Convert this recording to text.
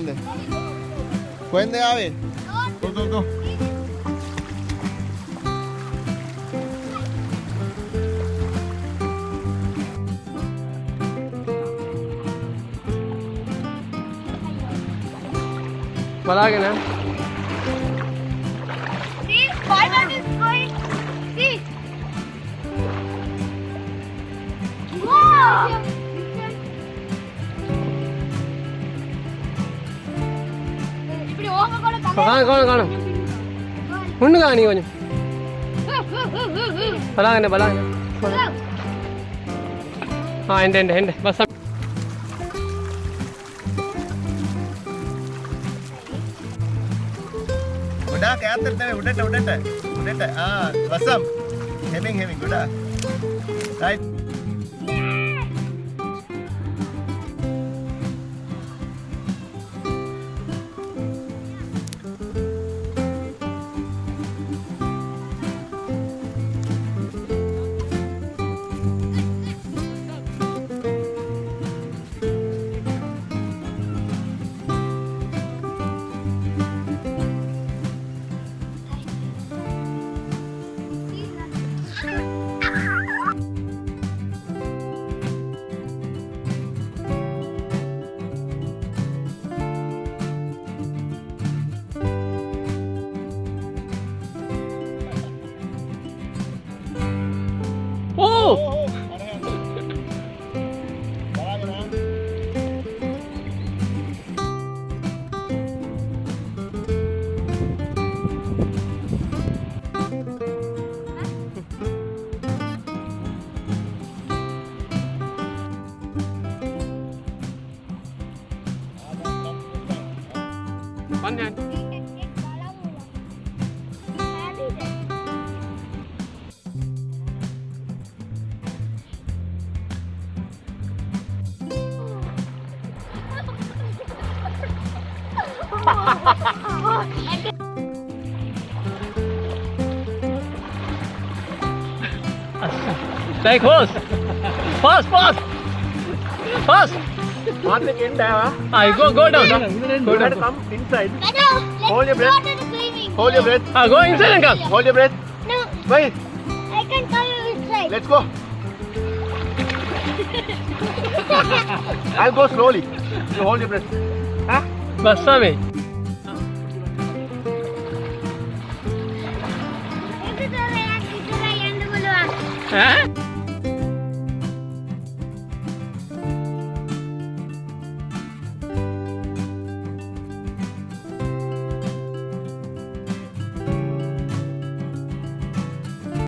යන්න. කොහෙන්ද ආවේ? තෝ. බලාගෙන See, Spider-Man is going. See. Wow. இப்படி ஓங்க கூட കാണും ഒന്ന് കാണി கொஞ்சம் ബലാගෙන ആ എൻ്റെ ബസ് ගොඩාක් ඈතට නෙවෙයි උඩට. වසම්. හෙමින් ගොඩාක්. right. One hand. Stay close. Fast. One again down. Go down. Go down. Come inside. Hold your breath. Hold your breath. Go inside and come. Hold your breath. No, Wait. I can come inside. Let's go. I'll go slowly. You hold your breath. Huh? बस में Itu tuh yang itu yang dulu. हैं